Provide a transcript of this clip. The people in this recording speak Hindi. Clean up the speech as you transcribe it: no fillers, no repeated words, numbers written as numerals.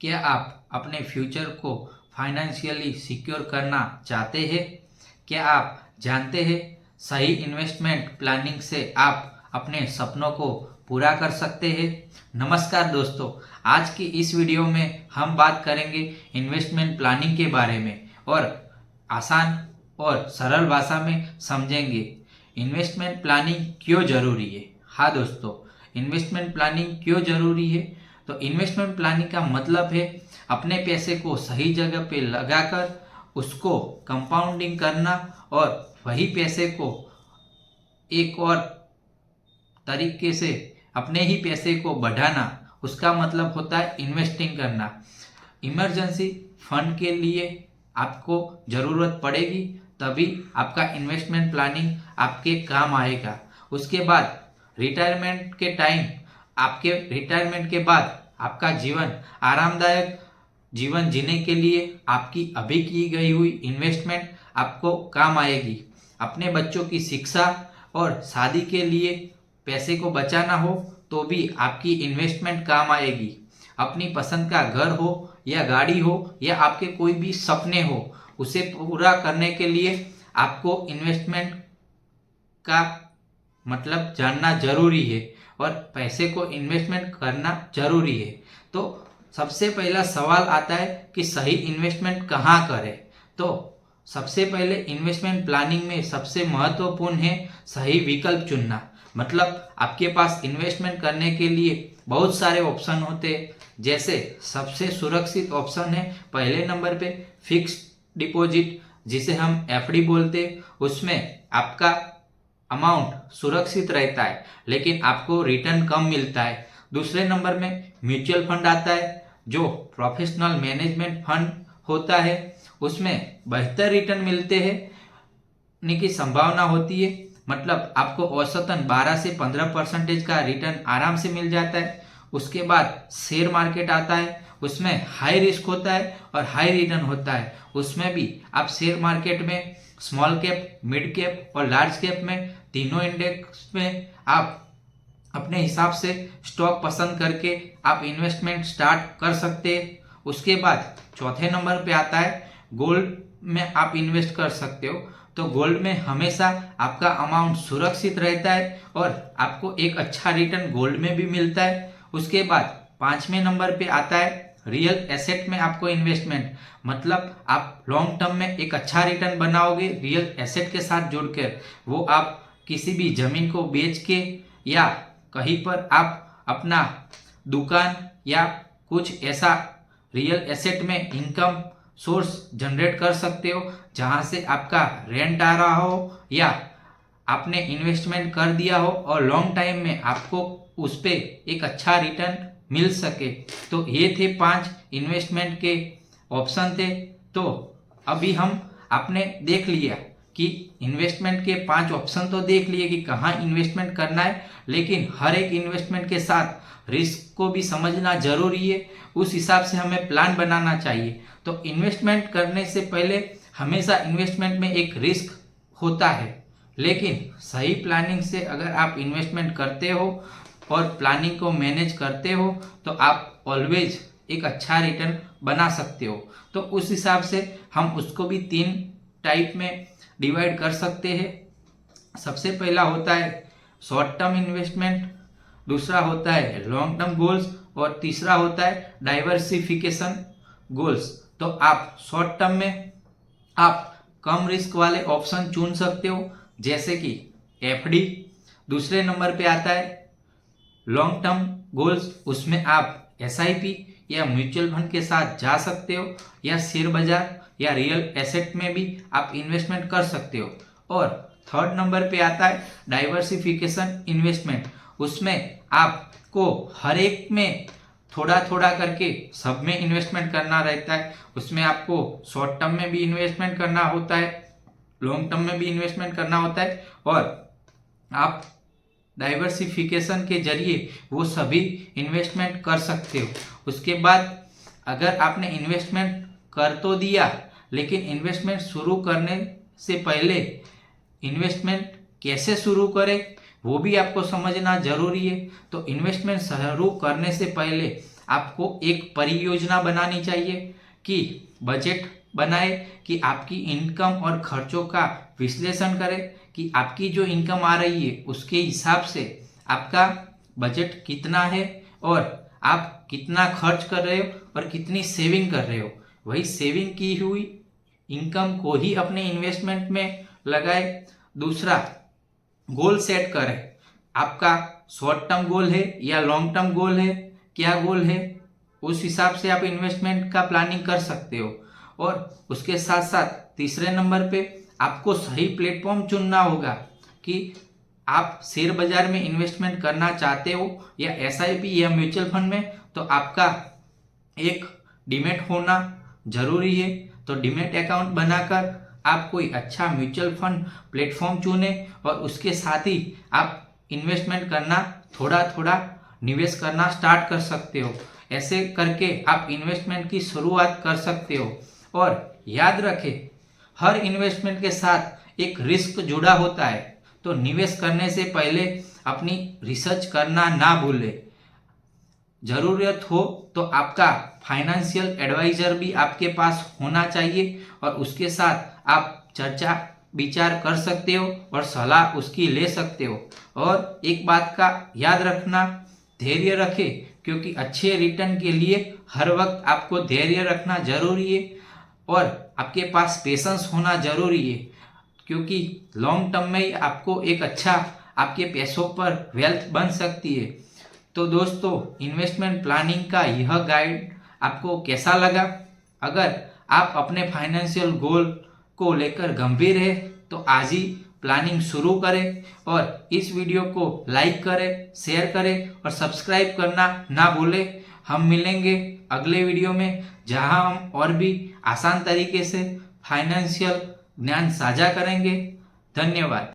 क्या आप अपने फ्यूचर को फाइनेंशियली सिक्योर करना चाहते हैं? क्या आप जानते हैं सही इन्वेस्टमेंट प्लानिंग से आप अपने सपनों को पूरा कर सकते हैं? नमस्कार दोस्तों, आज की इस वीडियो में हम बात करेंगे इन्वेस्टमेंट प्लानिंग के बारे में और आसान और सरल भाषा में समझेंगे इन्वेस्टमेंट प्लानिंग क्यों जरूरी है। हाँ दोस्तों, इन्वेस्टमेंट प्लानिंग क्यों जरूरी है? तो इन्वेस्टमेंट प्लानिंग का मतलब है अपने पैसे को सही जगह पे लगाकर उसको कंपाउंडिंग करना और वही पैसे को एक और तरीके से अपने ही पैसे को बढ़ाना। उसका मतलब होता है इन्वेस्टिंग करना। इमरजेंसी फंड के लिए आपको ज़रूरत पड़ेगी, तभी आपका इन्वेस्टमेंट प्लानिंग आपके काम आएगा। उसके बाद रिटायरमेंट के टाइम, आपके रिटायरमेंट के बाद आपका जीवन आरामदायक जीवन जीने के लिए आपकी अभी की गई हुई इन्वेस्टमेंट आपको काम आएगी। अपने बच्चों की शिक्षा और शादी के लिए पैसे को बचाना हो तो भी आपकी इन्वेस्टमेंट काम आएगी। अपनी पसंद का घर हो या गाड़ी हो या आपके कोई भी सपने हो, उसे पूरा करने के लिए आपको इन्वेस्टमेंट का मतलब जानना जरूरी है और पैसे को इन्वेस्टमेंट करना जरूरी है। तो सबसे पहला सवाल आता है कि सही इन्वेस्टमेंट कहाँ करें। तो सबसे पहले इन्वेस्टमेंट प्लानिंग में सबसे महत्वपूर्ण है सही विकल्प चुनना। मतलब आपके पास इन्वेस्टमेंट करने के लिए बहुत सारे ऑप्शन होते हैं। जैसे सबसे सुरक्षित ऑप्शन है पहले नंबर पे फिक्स्ड डिपॉजिट, जिसे हम एफडी बोलते हैं। उसमें आपका अमाउंट सुरक्षित रहता है लेकिन आपको रिटर्न कम मिलता है। दूसरे नंबर में म्यूचुअल फंड आता है, जो प्रोफेशनल मैनेजमेंट फंड होता है। उसमें बेहतर रिटर्न मिलते हैं की संभावना होती है। मतलब आपको औसतन 12 से 15% का रिटर्न आराम से मिल जाता है। उसके बाद शेयर मार्केट आता है, उसमें हाई रिस्क होता है और हाई रिटर्न होता है। उसमें भी आप शेयर मार्केट में स्मॉल कैप, मिड कैप और लार्ज कैप में तीनों इंडेक्स में आप अपने हिसाब से स्टॉक पसंद करके आप इन्वेस्टमेंट स्टार्ट कर सकते हैं। उसके बाद चौथे नंबर पे आता है गोल्ड में आप इन्वेस्ट कर सकते हो। तो गोल्ड में हमेशा आपका अमाउंट सुरक्षित रहता है और आपको एक अच्छा रिटर्न गोल्ड में भी मिलता है। उसके बाद पांचवें नंबर पे आता है रियल एसेट में आपको इन्वेस्टमेंट। मतलब आप लॉन्ग टर्म में एक अच्छा रिटर्न बनाओगे रियल एसेट के साथ जुड़कर। वो आप किसी भी जमीन को बेच के या कहीं पर आप अपना दुकान या कुछ ऐसा रियल एसेट में इनकम सोर्स जनरेट कर सकते हो, जहां से आपका रेंट आ रहा हो या आपने इन्वेस्टमेंट कर दिया हो और लॉन्ग टाइम में आपको उस पे एक अच्छा रिटर्न मिल सके। तो ये थे 5 इन्वेस्टमेंट के ऑप्शन थे। तो अभी हम आपने देख लिया कि इन्वेस्टमेंट के 5 ऑप्शन तो देख लिए कि कहाँ इन्वेस्टमेंट करना है, लेकिन हर एक इन्वेस्टमेंट के साथ रिस्क को भी समझना जरूरी है। उस हिसाब से हमें प्लान बनाना चाहिए। तो इन्वेस्टमेंट करने से पहले हमेशा इन्वेस्टमेंट में एक रिस्क होता है, लेकिन सही प्लानिंग से अगर आप इन्वेस्टमेंट करते हो और प्लानिंग को मैनेज करते हो तो आप ऑलवेज एक अच्छा रिटर्न बना सकते हो। तो उस हिसाब से हम उसको भी 3 टाइप में डिवाइड कर सकते हैं। सबसे पहला होता है शॉर्ट टर्म इन्वेस्टमेंट, दूसरा होता है लॉन्ग टर्म गोल्स और तीसरा होता है डाइवर्सिफिकेशन गोल्स। तो आप शॉर्ट टर्म में आप कम रिस्क वाले ऑप्शन चुन सकते हो, जैसे कि एफडी। दूसरे नंबर पे आता है लॉन्ग टर्म गोल्स, उसमें आप एसआईपी या म्यूचुअल फंड के साथ जा सकते हो या शेयर बाजार या रियल एसेट में भी आप इन्वेस्टमेंट कर सकते हो। और थर्ड नंबर पे आता है डाइवर्सिफिकेशन इन्वेस्टमेंट। उसमें आपको हर एक में थोड़ा थोड़ा करके सब में इन्वेस्टमेंट करना रहता है। उसमें आपको शॉर्ट टर्म में भी इन्वेस्टमेंट करना होता है, लॉन्ग टर्म में भी इन्वेस्टमेंट करना होता है और आप डाइवर्सिफिकेशन के जरिए वो सभी इन्वेस्टमेंट कर सकते हो। उसके बाद अगर आपने इन्वेस्टमेंट कर तो दिया, लेकिन इन्वेस्टमेंट शुरू करने से पहले इन्वेस्टमेंट कैसे शुरू करें वो भी आपको समझना जरूरी है। तो इन्वेस्टमेंट शुरू करने से पहले आपको एक परियोजना बनानी चाहिए कि बजट बनाए, कि आपकी इनकम और खर्चों का विश्लेषण करें कि आपकी जो इनकम आ रही है उसके हिसाब से आपका बजट कितना है और आप कितना खर्च कर रहे हो और कितनी सेविंग कर रहे हो। वही सेविंग की हुई इनकम को ही अपने इन्वेस्टमेंट में लगाए। दूसरा, गोल सेट करें। आपका शॉर्ट टर्म गोल है या लॉन्ग टर्म गोल है, क्या गोल है, उस हिसाब से आप इन्वेस्टमेंट का प्लानिंग कर सकते हो। और उसके साथ साथ तीसरे नंबर पे आपको सही प्लेटफॉर्म चुनना होगा कि आप शेयर बाजार में इन्वेस्टमेंट करना चाहते हो या एसआईपी या म्यूचुअल फंड में, तो आपका एक डीमैट होना जरूरी है। तो डीमैट अकाउंट बनाकर आप कोई अच्छा म्यूचुअल फंड प्लेटफॉर्म चुने और उसके साथ ही आप इन्वेस्टमेंट करना थोड़ा थोड़ा निवेश करना स्टार्ट कर सकते हो। ऐसे करके आप इन्वेस्टमेंट की शुरुआत कर सकते हो। और याद रखें, हर इन्वेस्टमेंट के साथ एक रिस्क जुड़ा होता है, तो निवेश करने से पहले अपनी रिसर्च करना ना भूलें। जरूरत हो तो आपका फाइनेंशियल एडवाइजर भी आपके पास होना चाहिए और उसके साथ आप चर्चा विचार कर सकते हो और सलाह उसकी ले सकते हो। और एक बात का याद रखना, धैर्य रखें, क्योंकि अच्छे रिटर्न के लिए हर वक्त आपको धैर्य रखना जरूरी है और आपके पास पेशेंस होना जरूरी है, क्योंकि लॉन्ग टर्म में आपको एक अच्छा आपके पैसों पर वेल्थ बन सकती है। तो दोस्तों, इन्वेस्टमेंट प्लानिंग का यह गाइड आपको कैसा लगा? अगर आप अपने फाइनेंशियल गोल को लेकर गंभीर है तो आज ही प्लानिंग शुरू करें और इस वीडियो को लाइक करें, शेयर करें और सब्सक्राइब करना ना भूलें। हम मिलेंगे अगले वीडियो में, जहां हम और भी आसान तरीके से फाइनेंशियल ज्ञान साझा करेंगे। धन्यवाद।